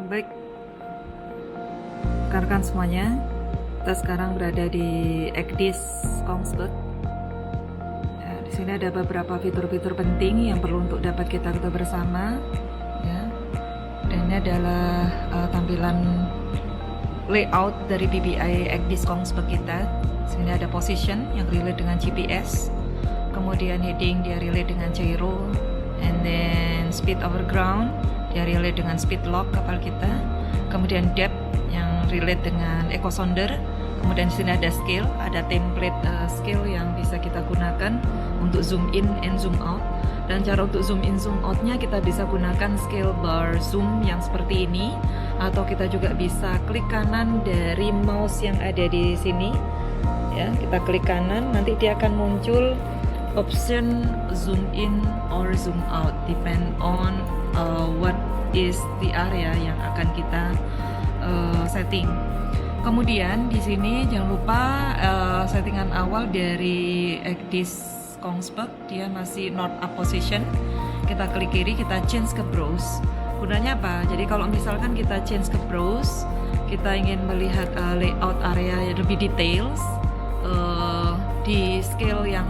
Baik, rekan-rekan semuanya, kita sekarang berada di Ekdis Kongsberg. Ya, di sini ada beberapa fitur-fitur penting yang perlu untuk dapat kita ketahui bersama. Ya. Dan ini adalah tampilan layout dari PBI Ekdis Kongsberg kita. Di sini ada position yang relate dengan GPS, kemudian heading dia relate dengan gyro, and then speed over ground dia relate dengan speed lock kapal kita, kemudian depth yang relate dengan echo sounder, kemudian di sini ada scale, ada template scale yang bisa kita gunakan untuk zoom in and zoom out. Dan cara untuk zoom in zoom outnya kita bisa gunakan scale bar zoom yang seperti ini, atau kita juga bisa klik kanan dari mouse yang ada di sini. Ya, kita klik kanan, nanti dia akan muncul option zoom in or zoom out, depend on what is the area yang akan kita setting. Kemudian di sini jangan lupa settingan awal dari Ekdis Kongsberg, dia masih north up position. Kita klik kiri, kita change ke browse. Gunanya apa? Jadi kalau misalkan kita change ke browse, kita ingin melihat layout area yang lebih details di scale yang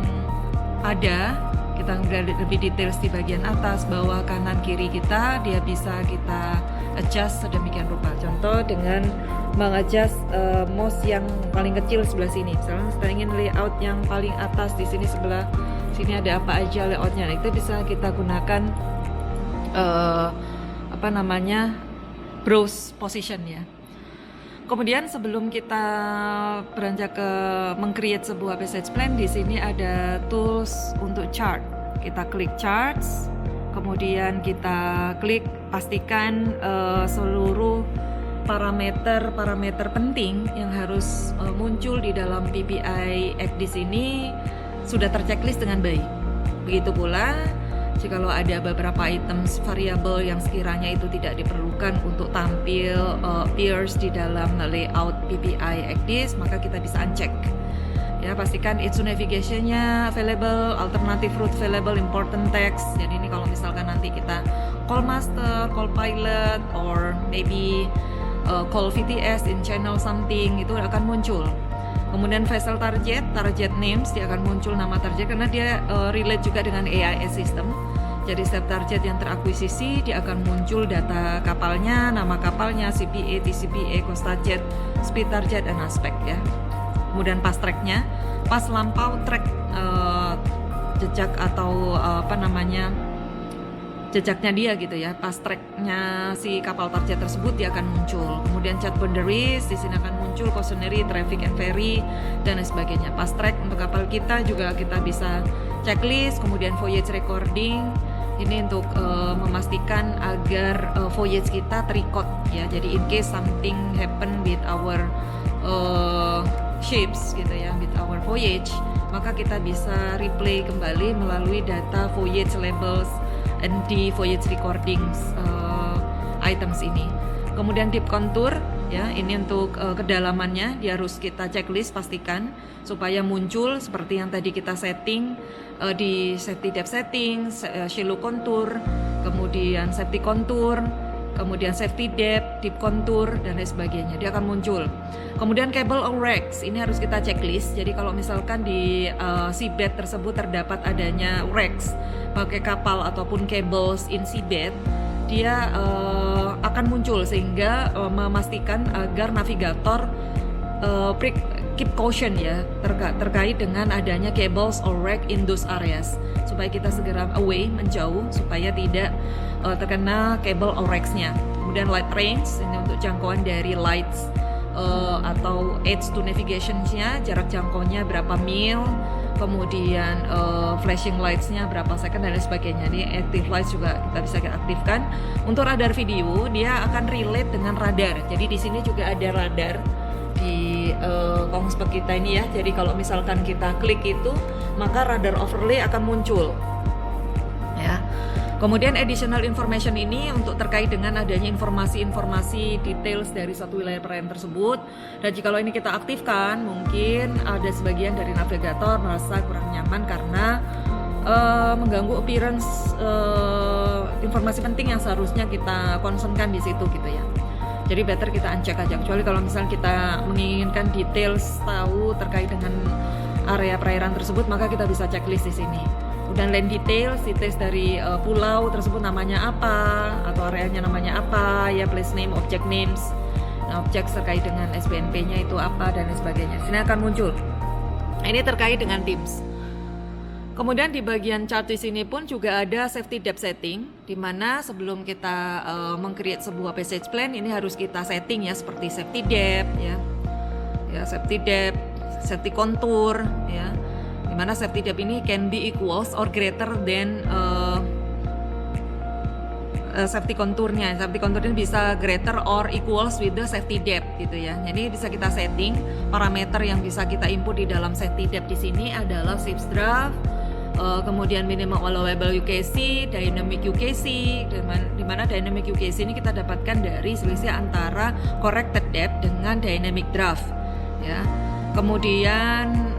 ada, kita melihat lebih details di bagian atas, bawah, kanan, kiri kita, dia bisa kita adjust sedemikian rupa. Contoh dengan mengadjust mouse yang paling kecil sebelah sini. Misalnya kita ingin layout yang paling atas di sini, sebelah sini ada apa aja layoutnya. Nah, itu bisa kita gunakan browse position ya. Kemudian sebelum kita beranjak ke meng-create sebuah passage plan, di sini ada tools untuk chart. Kita klik charts, kemudian kita klik pastikan seluruh parameter penting yang harus muncul di dalam PBI Ekdis ini sudah terchecklist dengan baik. Begitu pula jikalau ada beberapa items variabel yang sekiranya itu tidak diperlukan untuk tampil appears di dalam layout PBI Ekdis, maka kita bisa uncheck. Ya, pastikan ITSU navigation-nya available, alternative route available, important text. Jadi ini kalau misalkan nanti kita call master, call pilot, or maybe call VTS in channel something, itu akan muncul. Kemudian vessel target names, dia akan muncul nama target karena dia relate juga dengan AIS system. Jadi setiap target yang terakuisisi, dia akan muncul data kapalnya, nama kapalnya, CPA, TCPA, cost target, speed target, dan aspek ya. Kemudian pas tracknya, pas lampau track jejak atau jejaknya dia gitu ya, pas tracknya si kapal target tersebut dia akan muncul. Kemudian chat boundaries, di sini akan muncul cautionary, traffic and ferry, dan lain sebagainya. Pas track untuk kapal kita juga kita bisa checklist. Kemudian voyage recording, ini untuk memastikan agar voyage kita terrecord ya. Jadi in case something happen with our ships gitu ya, with our voyage, maka kita bisa replay kembali melalui data voyage labels and di voyage recordings items ini. Kemudian deep contour ya, ini untuk kedalamannya dia harus kita checklist, pastikan supaya muncul seperti yang tadi kita setting di safety depth setting, shallow contour, kemudian safety contour, kemudian safety depth, deep contour, dan lain sebagainya, dia akan muncul. Kemudian cable or racks, ini harus kita checklist. Jadi kalau misalkan di seabed tersebut terdapat adanya racks, pakai kapal ataupun cables in seabed, dia akan muncul sehingga memastikan agar navigator keep caution ya terkait dengan adanya cables or rack in those areas, supaya kita segera away, menjauh, supaya tidak terkena cable or racks-nya. Kemudian light range, ini untuk jangkauan dari lights atau aids to navigation-nya, jarak jangkaunya berapa mil, kemudian flashing lights-nya berapa second, dan lain sebagainya. Ini active lights juga kita bisa aktifkan. Untuk radar video, dia akan relate dengan radar. Jadi di sini juga ada radar di Kongsberg kita ini ya. Jadi kalau misalkan kita klik itu, maka radar overlay akan muncul ya. Kemudian additional information ini untuk terkait dengan adanya informasi-informasi details dari satu wilayah perairan tersebut. Dan jikalau ini kita aktifkan, mungkin ada sebagian dari navigator merasa kurang nyaman karena mengganggu appearance informasi penting yang seharusnya kita concernkan di situ gitu ya. Jadi better kita uncheck aja, kecuali kalau misalnya kita menginginkan details tahu terkait dengan area perairan tersebut, maka kita bisa checklist di sini. Kemudian land details dari pulau tersebut namanya apa, atau areanya namanya apa, ya place name, object names, objek terkait dengan SBNP-nya itu apa dan lain sebagainya. Sini akan muncul. Ini terkait dengan teams. Kemudian di bagian chart di sini pun juga ada safety depth setting, di mana sebelum kita meng-create sebuah passage plan ini harus kita setting ya, seperti safety depth ya, safety depth, safety contour ya, di mana safety depth ini can be equals or greater than safety contournya. Safety contour ini bisa greater or equals with the safety depth gitu ya. Jadi bisa kita setting parameter yang bisa kita input di dalam safety depth di sini adalah ship's draft, kemudian minimum allowable UKC, dynamic UKC, di mana dynamic UKC ini kita dapatkan dari selisih antara corrected depth dengan dynamic draft ya. Kemudian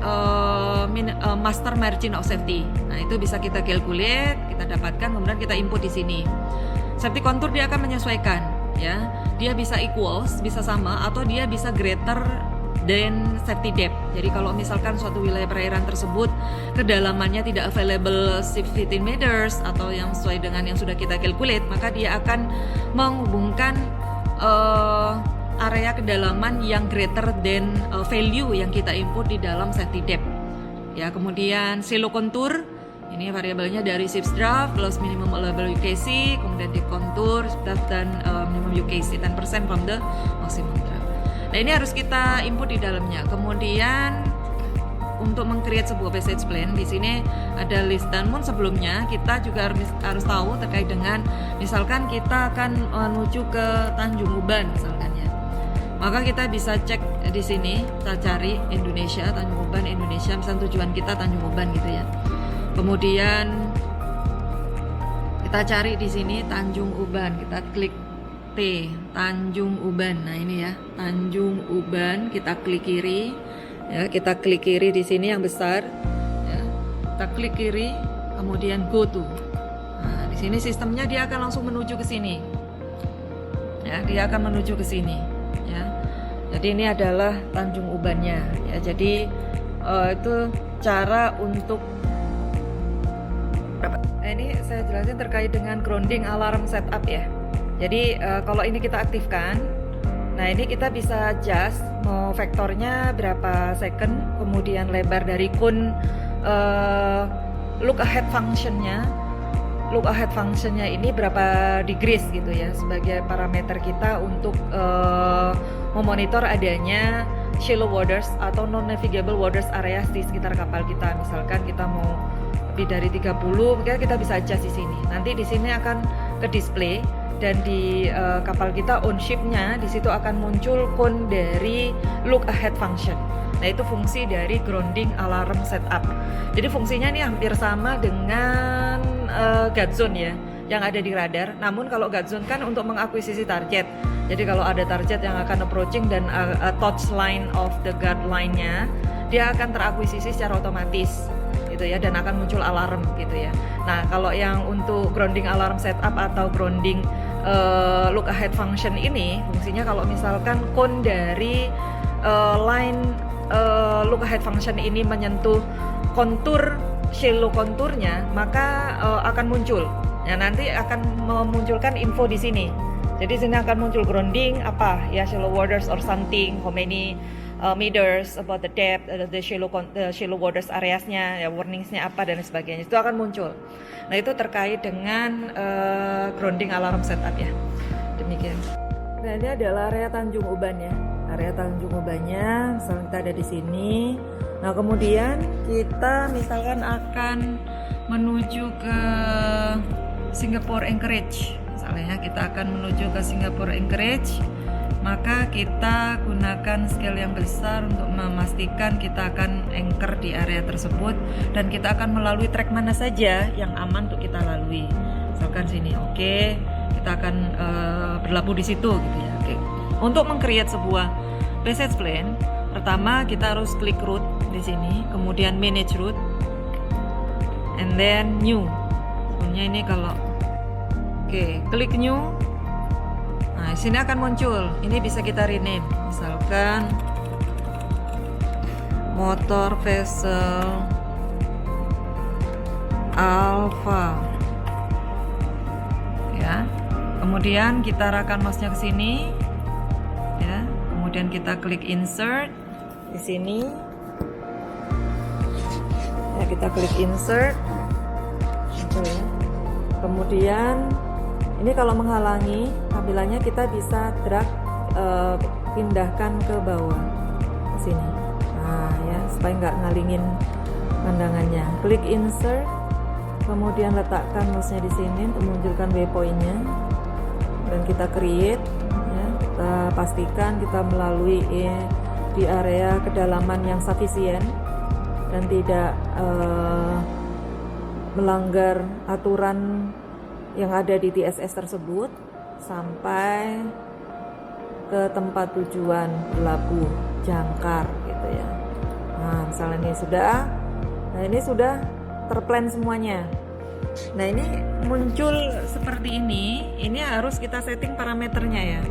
master margin of safety. Nah, itu bisa kita calculate, kita dapatkan, kemudian kita input di sini. Safety contour dia akan menyesuaikan ya. Dia bisa equals, bisa sama, atau dia bisa greater than safety depth. Jadi kalau misalkan suatu wilayah perairan tersebut kedalamannya tidak available 15 meters atau yang sesuai dengan yang sudah kita calculate, maka dia akan menghubungkan area kedalaman yang greater than value yang kita input di dalam safety depth. Ya, kemudian shallow contour, ini variabelnya dari ship's draft plus minimum allowable UKC, kemudian di contour draft dan minimum UKC 10% from the maximum draft. Nah, ini harus kita input di dalamnya. Kemudian untuk meng-create sebuah passage plan di sini ada list, namun sebelumnya kita juga harus tahu terkait dengan misalkan kita akan menuju ke Tanjung Uban misalkan ya. Maka kita bisa cek di sini, kita cari Indonesia, Tanjung Uban Indonesia, misalnya tujuan kita Tanjung Uban gitu ya. Kemudian kita cari di sini Tanjung Uban, kita klik T, Tanjung Uban. Nah, ini ya, Tanjung Uban, kita klik kiri. Ya, kita klik kiri di sini yang besar. Ya, kita klik kiri, kemudian go to. Nah, di sini sistemnya dia akan langsung menuju ke sini. Ya, dia akan menuju ke sini. Ya, jadi ini adalah Tanjung Ubannya. Ya, jadi itu cara untuk. Nah, ini saya jelasin terkait dengan grounding alarm setup ya. Jadi kalau ini kita aktifkan, nah ini kita bisa adjust mau vektornya berapa second, kemudian lebar dari cone, look ahead functionnya ini berapa degrees gitu ya, sebagai parameter kita untuk memonitor adanya shallow waters atau non-navigable waters areas di sekitar kapal kita. Misalkan kita mau lebih dari 30, maka kita bisa adjust di sini. Nanti di sini akan ke display. Dan di kapal kita on ship-nya di situ akan muncul cone dari look ahead function. Nah, itu fungsi dari grounding alarm setup. Jadi fungsinya ini hampir sama dengan guard zone ya, yang ada di radar. Namun kalau guard zone kan untuk mengakuisisi target. Jadi kalau ada target yang akan approaching dan touch line of the guard line-nya, dia akan terakuisisi secara otomatis gitu ya, dan akan muncul alarm gitu ya. Nah, kalau yang untuk grounding alarm setup atau grounding look ahead function ini fungsinya kalau misalkan cone dari line look ahead function ini menyentuh kontur shallow konturnya, maka akan muncul. Ya, nanti akan memunculkan info di sini. Jadi sini akan muncul grounding apa ya, shallow waters or something, how many meters about the depth, the shallow waters areasnya, ya warningsnya apa dan sebagainya, itu akan muncul. Nah, itu terkait dengan grounding alarm setup ya. Demikian. Nah, ini adalah area Tanjung Uban ya. Area Tanjung Ubannya, misalnya kita ada di sini. Nah, kemudian kita misalkan akan menuju ke Singapore Anchorage. Misalnya kita akan menuju ke Singapore Anchorage. Maka kita gunakan scale yang besar untuk memastikan kita akan anchor di area tersebut, dan kita akan melalui trek mana saja yang aman untuk kita lalui. Misalkan sini, oke, kita akan berlabuh di situ gitu ya. Oke. Untuk meng-create sebuah passage plan, pertama kita harus klik route di sini, kemudian manage route, and then new. Sebenarnya ini kalau klik new. Nah, Nah, sini akan muncul. Ini bisa kita rename. Misalkan motor vessel Alpha. Ya. Kemudian kita arahkan mouse-nya ke sini. Ya. Kemudian kita klik insert di sini. Ya, kita klik insert. Oke. Kemudian ini kalau menghalangi tampilannya kita bisa drag pindahkan ke bawah ke sini. Nah ya, supaya nggak ngalingin pandangannya. Klik insert, kemudian letakkan mouse-nya di sini untuk menunjukkan waypoint-nya dan kita create. Ya, kita pastikan kita melalui di area kedalaman yang sufficient dan tidak melanggar aturan yang ada di TSS tersebut sampai ke tempat tujuan Labuh Jangkar gitu ya. Nah, misalnya ini sudah terplan semuanya. Nah, ini muncul seperti ini harus kita setting parameternya ya.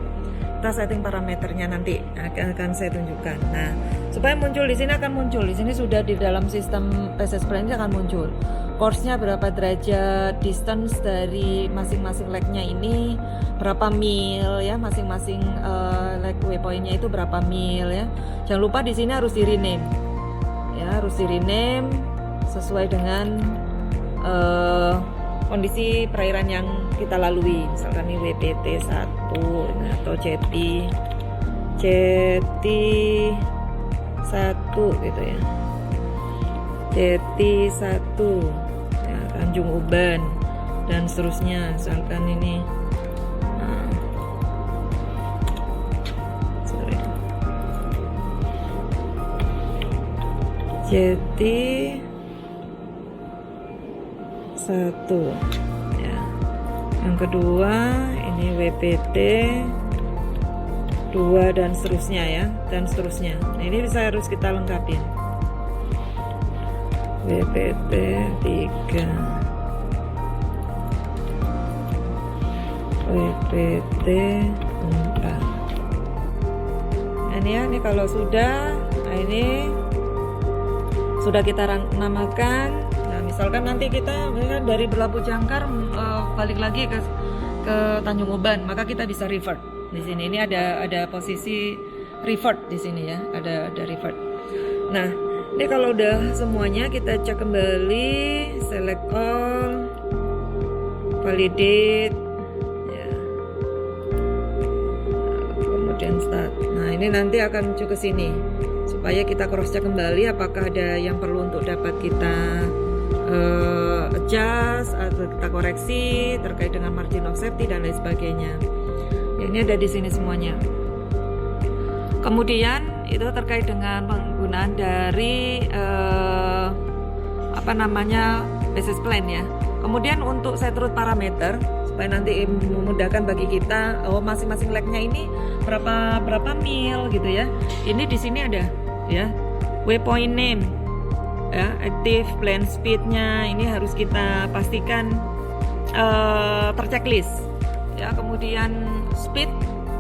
Kita setting parameternya nanti akan saya tunjukkan. Nah, supaya muncul di sini akan muncul. Di sini sudah di dalam sistem TSS Plan akan muncul. Course-nya berapa derajat, distance dari masing-masing leg-nya ini berapa mil ya, masing-masing leg waypoint-nya itu berapa mil ya. Jangan lupa di sini harus di rename. Ya, harus di rename sesuai dengan kondisi perairan yang kita lalui. Misalkan ini WPT 1 atau Jeti 1 gitu ya. Jeti 1 ya, Tanjung Uban dan seterusnya. Misalkan ini Jeti 1 ya. Yang kedua ini WPT 2 dan seterusnya ya, dan seterusnya. Nah, ini harus kita lengkapin. WPT 3 WPT 4. Nah, ini kalau sudah, nah ini sudah kita namakan. Nah, misalkan nanti kita dari Labuh Jangkar balik lagi ke Tanjung Uban, maka kita bisa revert di sini. Ini ada posisi revert di sini ya, ada revert. Nah, ini kalau udah semuanya kita cek kembali, select all, validate, ya. Kemudian start. Nah, ini nanti akan muncul ke sini supaya kita cross check kembali apakah ada yang perlu untuk dapat kita adjust atau kita koreksi terkait dengan margin of safety dan lain sebagainya. Ya, ini ada di sini semuanya. Kemudian itu terkait dengan penggunaan dari basis plan ya. Kemudian untuk set route parameter supaya nanti memudahkan bagi kita, masing-masing leg-nya ini berapa mil gitu ya. Ini di sini ada ya, waypoint name ya, active plan speed-nya ini harus kita pastikan terchecklist ya. Kemudian speed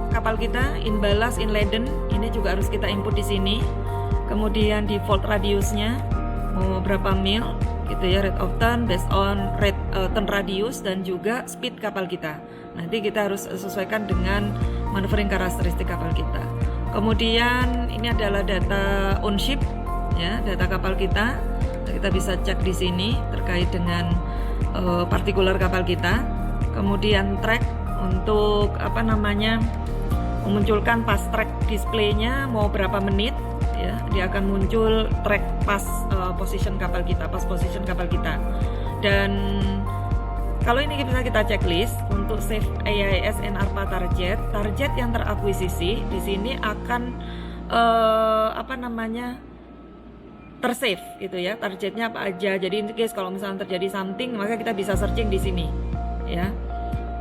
kapal kita, in ballast, in laden, ini juga harus kita input di sini. Kemudian default radiusnya mau berapa mil gitu ya, rate of turn based on rate turn radius dan juga speed kapal kita. Nanti kita harus sesuaikan dengan maneuvering karakteristik kapal kita. Kemudian ini adalah data on ship ya, data kapal kita. Kita bisa cek di sini terkait dengan partikular kapal kita. Kemudian track untuk memunculkan pas track display-nya mau berapa menit ya, dia akan muncul track pas position kapal kita, pas position kapal kita. Dan kalau ini bisa kita checklist untuk save AIS and ARPA target yang terakuisisi di sini akan tersave gitu ya, targetnya apa aja. Jadi in case kalau misalnya terjadi something maka kita bisa searching di sini ya.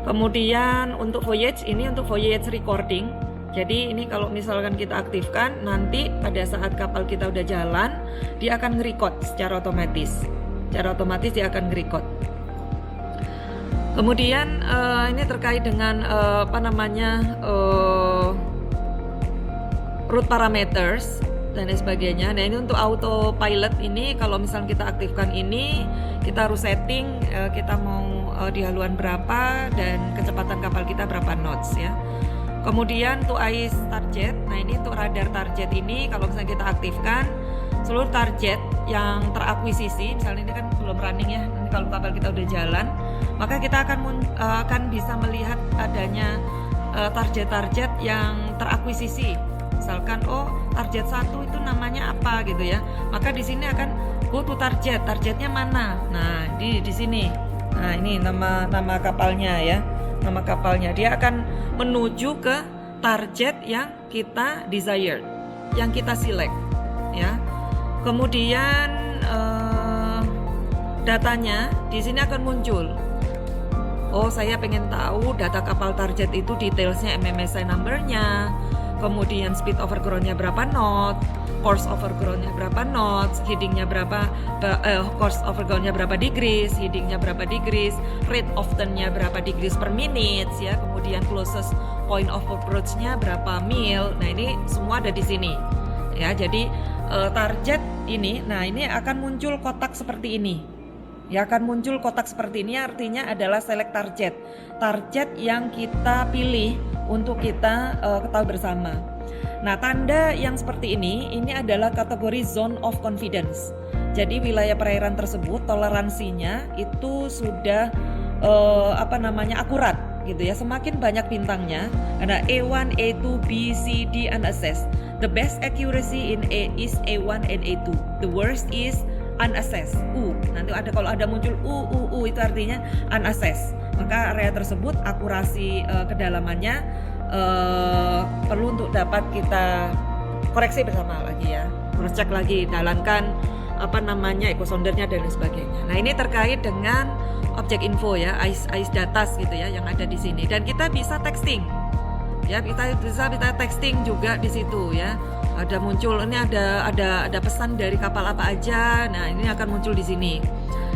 Kemudian untuk voyage, ini untuk voyage recording. Jadi ini kalau misalkan kita aktifkan, nanti pada saat kapal kita udah jalan, dia akan nge-record secara otomatis. Secara otomatis dia akan nge-record. Kemudian ini terkait dengan route parameters dan lain sebagainya. Nah, ini untuk autopilot ini kalau misalnya kita aktifkan ini, kita harus setting kita mau di haluan berapa dan kecepatan kapal kita berapa knots ya. Kemudian untuk ice target, nah ini untuk radar target ini kalau misalnya kita aktifkan, seluruh target yang terakuisisi, misalnya ini kan belum running ya, nanti kalau kapal kita udah jalan, maka kita akan bisa melihat adanya target-target yang terakuisisi. Misalkan target 1 itu namanya apa gitu ya, maka di sini akan go to targetnya mana. Nah di sini, nah ini nama kapalnya ya, nama kapalnya, dia akan menuju ke target yang kita desired, yang kita select ya. Kemudian datanya di sini akan muncul. Saya pengen tahu data kapal target itu detailsnya, MMSI numbernya, kemudian speed overground-nya berapa knot, course overground-nya berapa knots, heading-nya berapa, course overground-nya berapa degrees, heading-nya berapa degrees, rate of turn-nya berapa degrees per minute ya, kemudian closest point of approach-nya berapa mil. Nah ini semua ada di sini ya. Jadi target ini, nah ini akan muncul kotak seperti ini. Ya, akan muncul kotak seperti ini, artinya adalah select target yang kita pilih untuk kita ketahui bersama. Nah, tanda yang seperti ini adalah kategori zone of confidence. Jadi wilayah perairan tersebut toleransinya itu sudah akurat gitu ya. Semakin banyak bintangnya, ada A1, A2, B, C, D unassessed. The best accuracy in A is A1 and A2. The worst is unassessed. Nanti kalau ada muncul itu artinya unassessed. Maka area tersebut akurasi kedalamannya perlu untuk dapat kita koreksi bersama lagi ya, cross check lagi, jalankan echo soundernya dan lain sebagainya. Nah ini terkait dengan objek info ya, ice datas gitu ya yang ada di sini, dan kita bisa texting ya, kita bisa texting juga di situ ya. Ada muncul ini ada pesan dari kapal apa aja. Nah ini akan muncul di sini,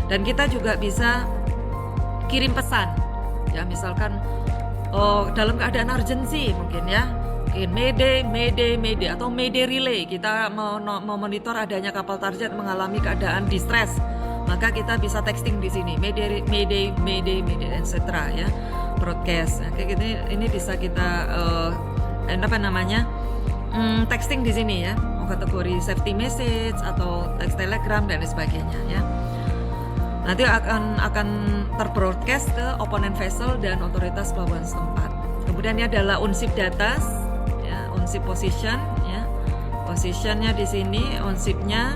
dan kita juga bisa kirim pesan ya, misalkan dalam keadaan urgency mungkin ya, mayday atau mayday relay, kita memonitor adanya kapal target mengalami keadaan distress, maka kita bisa texting di sini mayday etc. ya, broadcast. Nah, kayak gini ini bisa kita texting di sini ya, kategori safety message atau text telegram dan sebagainya ya. Nanti akan terbroadcast ke opponent vessel dan otoritas pelabuhan setempat. Kemudian ini adalah unsip datas ya, unsip position ya, positionnya di sini, unsipnya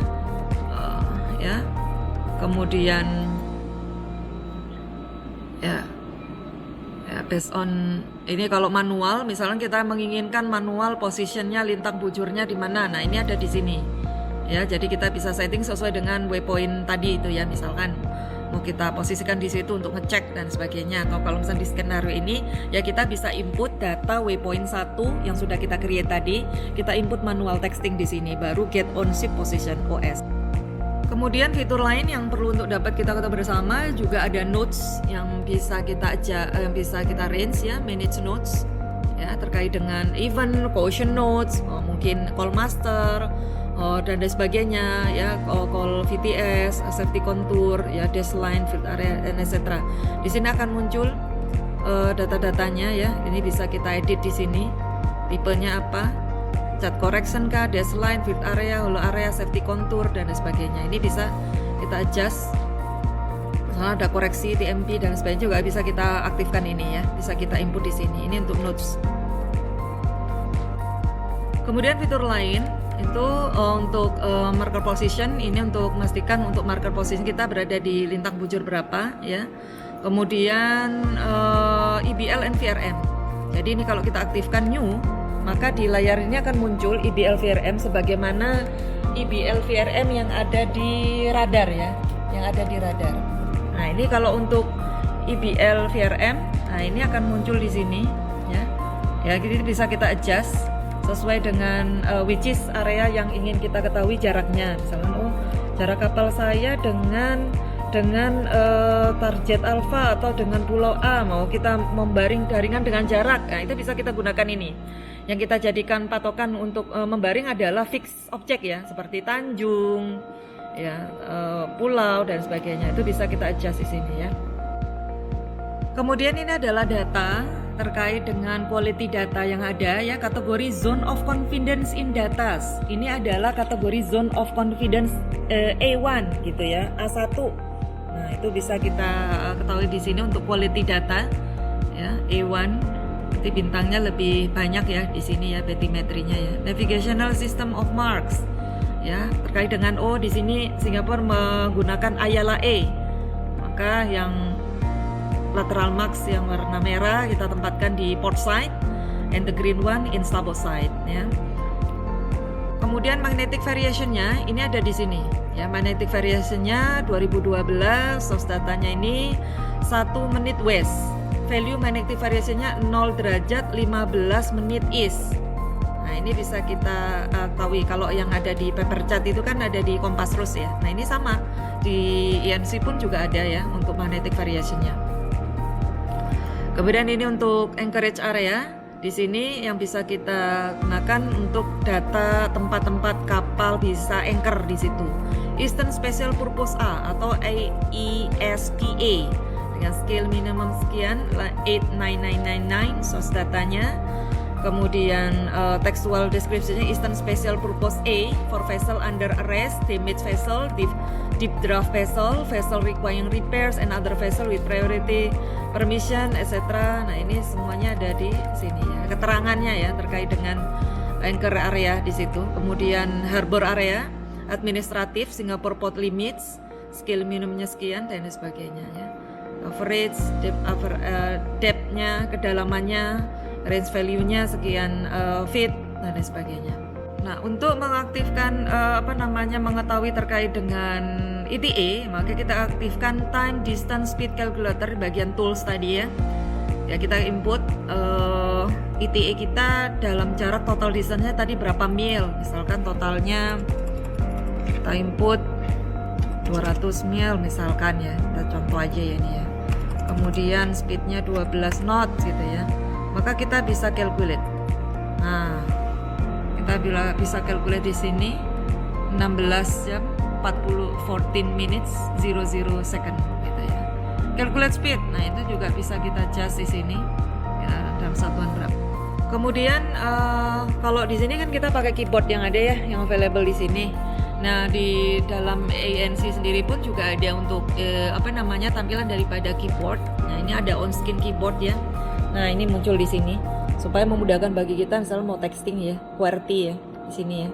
ya. Kemudian ya based on ini kalau manual, misalnya kita menginginkan manual positionnya, lintang bujurnya di mana, nah ini ada di sini ya. Jadi kita bisa setting sesuai dengan waypoint tadi itu ya, misalkan mau kita posisikan di situ untuk ngecek dan sebagainya. Atau kalau misalnya di skenario ini ya kita bisa input data waypoint 1 yang sudah kita create tadi, kita input manual texting di sini, baru get on ship position OS. Kemudian fitur lain yang perlu untuk dapat kita ketahui bersama juga ada notes yang bisa kita range ya, manage notes ya, terkait dengan event, caution notes, mungkin call master dan lain sebagainya ya, call VTS, safety contour ya, dash-line, field area dan etc. Di sini akan muncul data-datanya ya. Ini bisa kita edit di sini, tipenya apa, chat correction kah, dash-line, field area, hollow area, safety contour dan lain sebagainya. Ini bisa kita adjust. Misalnya ada koreksi TMP dan sebagainya juga bisa kita aktifkan ini ya, bisa kita input di sini. Ini untuk notes. Kemudian fitur lain itu untuk marker position, ini untuk memastikan untuk marker position kita berada di lintang bujur berapa ya. Kemudian EBL and VRM. Jadi ini kalau kita aktifkan new, maka di layar ini akan muncul EBL VRM sebagaimana EBL VRM yang ada di radar ya, yang ada di radar. Nah ini kalau untuk EBL VRM, nah ini akan muncul di sini ya. Ya jadi bisa kita adjust sesuai dengan which is area yang ingin kita ketahui jaraknya. Misalkan jarak kapal saya dengan dengan target alfa atau dengan pulau A, mau kita membaring jaringan dengan jarak, nah itu bisa kita gunakan ini. Yang kita jadikan patokan untuk membaring adalah fix object ya, seperti tanjung, ya, pulau dan sebagainya. Itu bisa kita adjust di sini ya. Kemudian ini adalah data terkait dengan quality data yang ada ya, kategori zone of confidence in data. Ini adalah kategori zone of confidence A1 gitu ya, A1. Nah, itu bisa kita ketahui di sini untuk quality data ya, A1. Nanti bintangnya lebih banyak ya di sini ya, batimetrinya ya. Navigational system of marks ya, terkait dengan di sini Singapura menggunakan Ayala A. Maka yang lateral marks yang warna merah kita tempatkan di port side, and the green one in starboard side ya. Kemudian magnetic variationnya ini ada di sini ya, magnetic variationnya 2012, source datanya ini 1 menit west, value magnetic variationnya 0 derajat 15 menit east. Nah ini bisa kita ketahui, kalau yang ada di paper chart itu kan ada di Compass Rose ya. Nah ini sama di INC pun juga ada ya untuk magnetic variationnya. Kemudian ini untuk anchorage area. Di sini yang bisa kita gunakan untuk data tempat-tempat kapal bisa anchor di situ. Eastern Special Purpose A atau AESPA dengan scale minimum sekian 89999 source datanya. Kemudian textual description-nya Eastern Special Purpose A for vessel under arrest, damaged vessel, deep draft vessel, vessel requiring repairs and other vessel with priority permission, etc. Nah ini semuanya ada di sini ya, keterangannya ya terkait dengan anchor area di situ. Kemudian harbor area, administratif, Singapore port limits, scale minimumnya sekian dan sebagainya ya. Coverage, depth-nya, kedalamannya, range value-nya sekian feet dan sebagainya. Nah, untuk mengaktifkan mengetahui terkait dengan ETA, maka kita aktifkan time distance speed calculator di bagian tools tadi ya. Ya kita input ETA kita dalam jarak total distance-nya tadi berapa mil. Misalkan totalnya kita input 200 mil misalkan ya. Kita contoh aja ya ini ya. Kemudian speednya 12 knot gitu ya. Maka kita bisa calculate. Nah, kita bisa calculate di sini 16 jam 14 minutes 00 second gitu ya. Calculate speed. Nah, itu juga bisa kita adjust di sini ya, dalam satuan berapa. Kemudian kalau di sini kan kita pakai keyboard yang ada ya, yang available di sini. Nah, di dalam ANC sendiri pun juga ada untuk tampilan daripada keyboard. Nah, ini ada on screen keyboard ya. Nah, ini muncul di sini supaya memudahkan bagi kita misalnya mau texting ya, QWERTY ya di sini ya.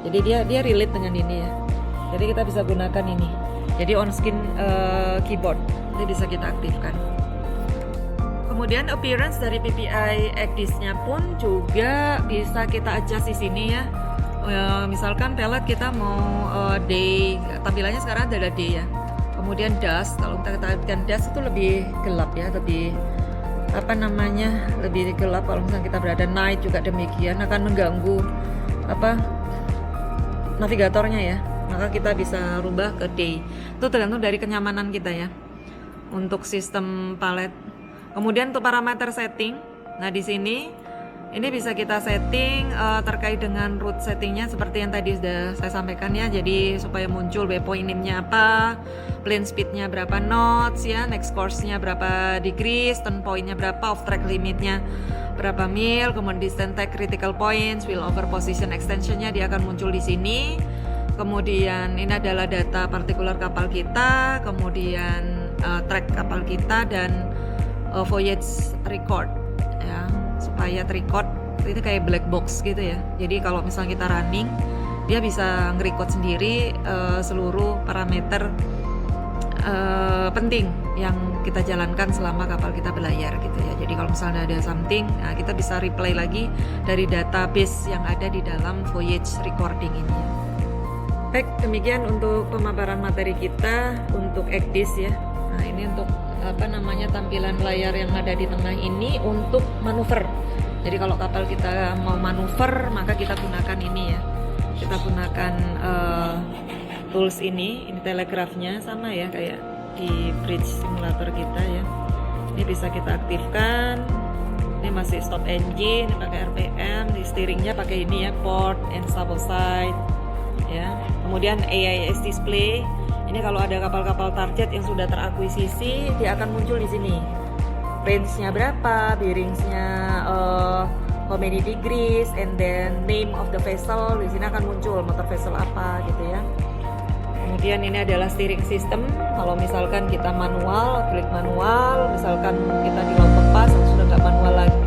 Jadi dia relate dengan ini ya. Jadi kita bisa gunakan ini. Jadi on screen keyboard itu bisa kita aktifkan. Kemudian appearance dari PPI ECDIS-nya pun juga bisa kita adjust di sini ya. Misalkan pelet kita mau day, tampilannya sekarang adalah day ya. Kemudian dusk, kalau kita katakan dusk itu lebih gelap ya, lebih lebih gelap. Kalau misalnya kita berada night juga demikian, akan mengganggu navigatornya ya. Maka kita bisa rubah ke day. Itu tergantung dari kenyamanan kita ya untuk sistem palet. Kemudian untuk parameter setting, nah di sini ini bisa kita setting terkait dengan route settingnya seperti yang tadi sudah saya sampaikan ya. Jadi supaya muncul waypoint name-nya apa, plane speed-nya berapa knots ya, next course-nya berapa degrees, turn point-nya berapa, off track limit-nya berapa mil, kemudian distance tag, critical points, wheel over position extension-nya dia akan muncul di sini. Kemudian ini adalah data partikular kapal kita, kemudian track kapal kita dan voyage record ya, supaya record itu kayak black box gitu ya. Jadi kalau misalnya kita running, dia bisa nge-record sendiri seluruh parameter penting yang kita jalankan selama kapal kita berlayar gitu ya. Jadi kalau misalnya ada something, nah kita bisa replay lagi dari database yang ada di dalam voyage recording ini ya. Baik, demikian untuk pemaparan materi kita untuk ECDIS ya. Nah, ini untuk tampilan layar yang ada di tengah ini untuk manuver. Jadi kalau kapal kita mau manuver, maka kita gunakan ini ya. Kita gunakan tools ini telegrafnya sama ya kayak di bridge simulator kita ya. Ini bisa kita aktifkan. Ini masih stop engine, pakai RPM. Di steeringnya pakai ini ya, port and stable side ya. Kemudian AIS display. Ini kalau ada kapal-kapal target yang sudah terakuisisi, dia akan muncul di sini. Range-nya berapa, bearings-nya how many degrees, and then name of the vessel. Di sini akan muncul motor vessel apa gitu ya. Kemudian ini adalah steering system. Kalau misalkan kita manual, klik manual. Misalkan kita di laut lepas, sudah nggak manual lagi.